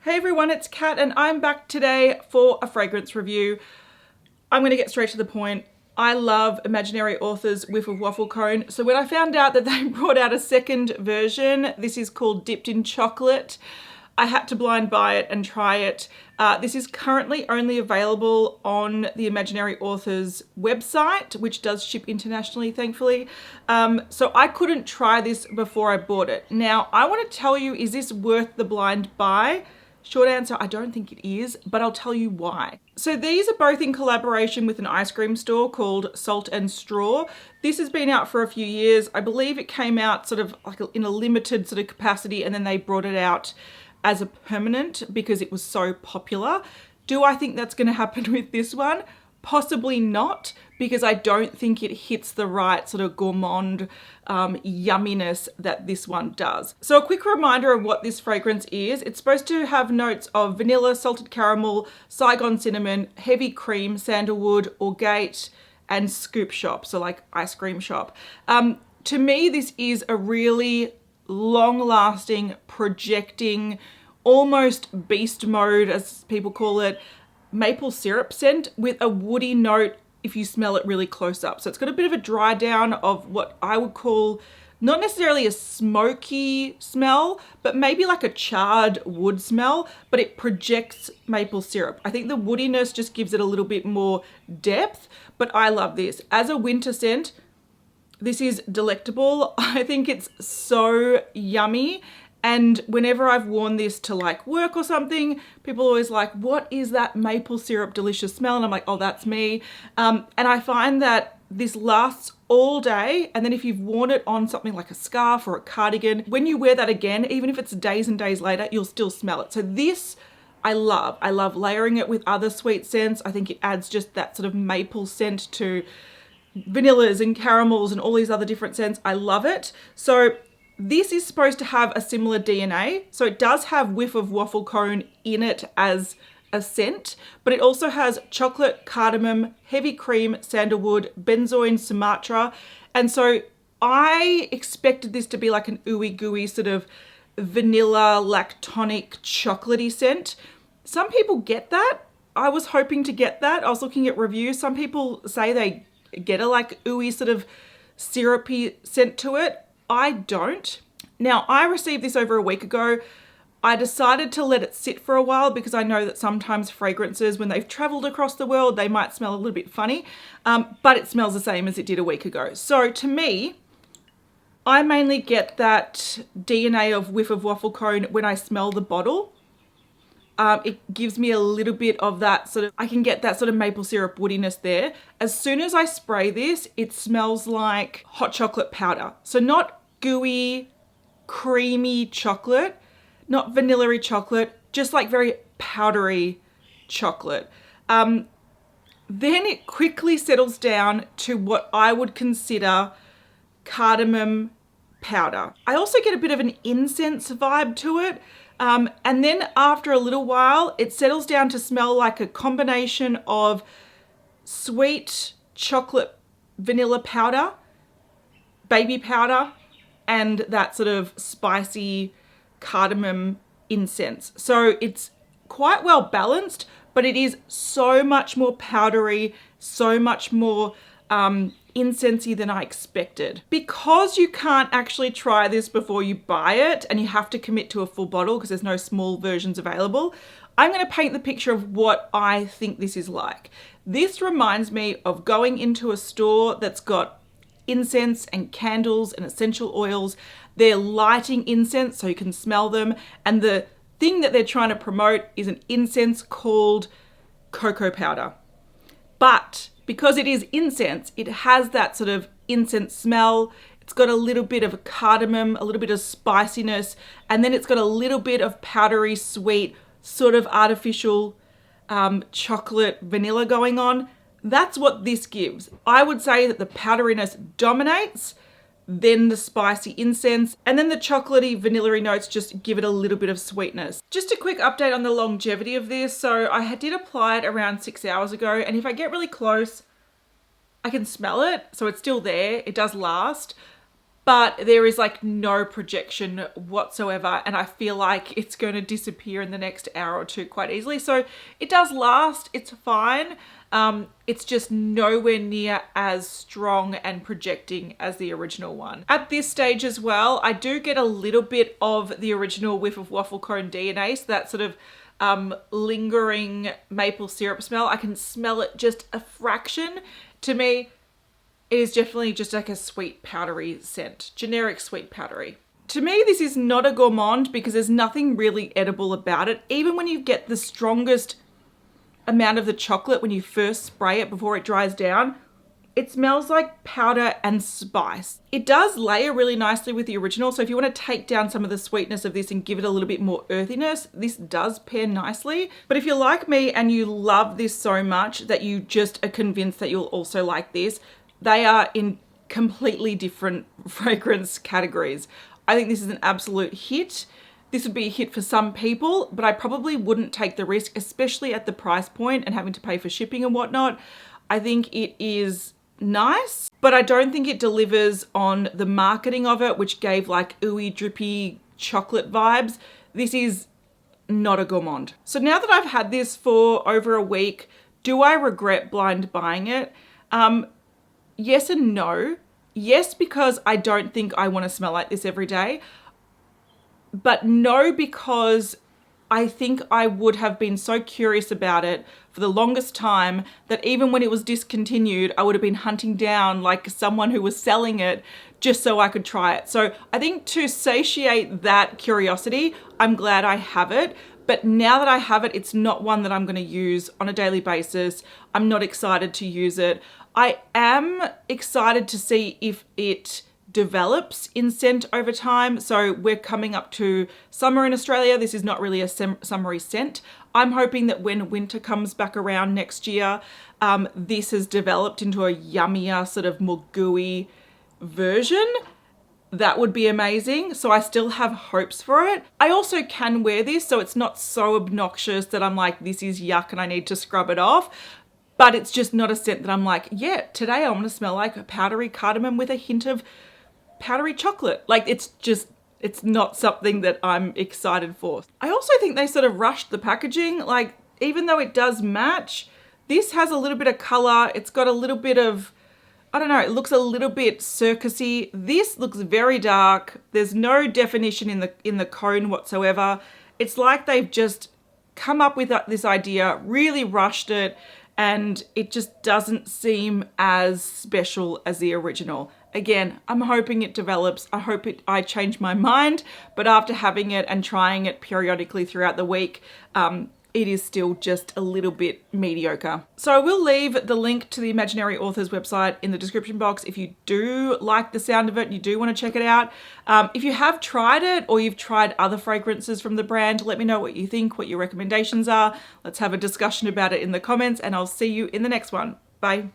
Hey everyone, it's Kat and I'm back today for a fragrance review. I'm going to get straight to the point. I love Imaginary Author's Whiff of Waffle Cone. So when I found out that they brought out a second version, this is called Dipped in Chocolate, I had to blind buy it and try it. This is currently only available on the Imaginary Author's website, which does ship internationally, thankfully. So I couldn't try this before I bought it. Now, I want to tell you, is this worth the blind buy? Short answer, I don't think it is, but I'll tell you why. So these are both in collaboration with an ice cream store called Salt and Straw. This has been out for a few years. I believe it came out sort of like in a limited sort of capacity and then they brought it out as a permanent because it was so popular. Do I think that's going to happen with this one? Possibly not, because I don't think it hits the right sort of gourmand yumminess that this one does. So a quick reminder of what this fragrance is. It's supposed to have notes of vanilla, salted caramel, Saigon cinnamon, heavy cream, sandalwood, orgeat, and scoop shop, so like ice cream shop. To me, this is a really long-lasting, projecting, almost beast mode, as people call it, maple syrup scent with a woody note if you smell it really close up. So it's got a bit of a dry down of what I would call not necessarily a smoky smell, but maybe like a charred wood smell, but it projects maple syrup. I think the woodiness just gives it a little bit more depth, but I love this. As a winter scent, this is delectable. I think it's so yummy. And whenever I've worn this to like work or something, people are always like, what is that maple syrup delicious smell? And I'm like, oh, that's me. And I find that this lasts all day. And then if you've worn it on something like a scarf or a cardigan, when you wear that again, even if it's days and days later, you'll still smell it. So this I love. I love layering it with other sweet scents. I think it adds just that sort of maple scent to vanillas and caramels and all these other different scents. I love it. So this is supposed to have a similar DNA. So it does have Whiff of Waffle Cone in it as a scent, but it also has chocolate, cardamom, heavy cream, sandalwood, benzoin, Sumatra. And so I expected this to be like an ooey gooey sort of vanilla, lactonic, chocolatey scent. Some people get that. I was hoping to get that. I was looking at reviews. Some people say they get a like ooey sort of syrupy scent to it. I don't. Now, I received this over a week ago. I decided to let it sit for a while because I know that sometimes fragrances, when they've traveled across the world, they might smell a little bit funny, but it smells the same as it did a week ago. So to me, I mainly get that DNA of Whiff of Waffle Cone when I smell the bottle. It gives me a little bit of that sort of, I can get that sort of maple syrup woodiness there. As soon as I spray this, it smells like hot chocolate powder. So not gooey, creamy chocolate, not vanilla-y chocolate, just like very powdery chocolate. Then it quickly settles down to what I would consider cardamom powder. I also get a bit of an incense vibe to it. And then after a little while, it settles down to smell like a combination of sweet chocolate vanilla powder, baby powder, and that sort of spicy cardamom incense. So it's quite well balanced, but it is so much more powdery, so much more incensey than I expected. Because you can't actually try this before you buy it and you have to commit to a full bottle because there's no small versions available, I'm going to paint the picture of what I think this is like. This reminds me of going into a store that's got incense and candles and essential oils. They're lighting incense so you can smell them, and the thing that they're trying to promote is an incense called cocoa powder. But because it is incense, it has that sort of incense smell. It's got a little bit of cardamom, a little bit of spiciness, and then it's got a little bit of powdery, sweet, sort of artificial chocolate vanilla going on. That's what this gives. I would say that the powderiness dominates, then the spicy incense, and then the chocolatey, vanilla-y notes just give it a little bit of sweetness. Just a quick update on the longevity of this. So I did apply it around 6 hours ago, and if I get really close, I can smell it. So it's still there. It does last. but there is like no projection whatsoever, and I feel like it's going to disappear in the next hour or two quite easily. So it does last, it's fine. It's just nowhere near as strong and projecting as the original one. At this stage as well, I do get a little bit of the original Whiff of Waffle Cone DNA, so that sort of lingering maple syrup smell. I can smell it just a fraction. To me, it is definitely just like a sweet powdery scent, generic sweet powdery. To me, this is not a gourmand because there's nothing really edible about it. Even when you get the strongest amount of the chocolate when you first spray it before it dries down, it smells like powder and spice. It does layer really nicely with the original, so if you want to take down some of the sweetness of this and give it a little bit more earthiness, this does pair nicely. But if you're like me and you love this so much that you just are convinced that you'll also like this, they are in completely different fragrance categories. I think this is an absolute hit. This would be a hit for some people, but I probably wouldn't take the risk, especially at the price point and having to pay for shipping and whatnot. I think it is nice, but I don't think it delivers on the marketing of it, which gave like ooey, drippy chocolate vibes. This is not a gourmand. So now that I've had this for over a week, do I regret blind buying it? Yes and no. Yes, because I don't think I want to smell like this every day. But no, because I think I would have been so curious about it for the longest time that even when it was discontinued, I would have been hunting down like someone who was selling it just so I could try it. So I think to satiate that curiosity, I'm glad I have it. But now that I have it, it's not one that I'm going to use on a daily basis. I'm not excited to use it. I am excited to see if it develops in scent over time. So we're coming up to summer in Australia. This is not really a summery scent. I'm hoping that when winter comes back around next year, this has developed into a yummier, sort of more gooey version. That would be amazing. So I still have hopes for it. I also can wear this, so it's not so obnoxious that I'm like, this is yuck and I need to scrub it off. But it's just not a scent that I'm like, yeah, today I want to smell like a powdery cardamom with a hint of powdery chocolate. Like it's not something that I'm excited for. I also think they sort of rushed the packaging. Like even though it does match, this has a little bit of color. It's got a little bit of, I don't know, it looks a little bit circusy. This looks very dark. There's no definition in the cone whatsoever. It's like they've just come up with this idea, really rushed it, and it just doesn't seem as special as the original. Again, I'm hoping it develops. I hope I change my mind, but after having it and trying it periodically throughout the week, it is still just a little bit mediocre. So I will leave the link to the Imaginary Authors website in the description box if you do like the sound of it and you do want to check it out. If you have tried it or you've tried other fragrances from the brand, let me know what you think, what your recommendations are. Let's have a discussion about it in the comments, and I'll see you in the next one. Bye.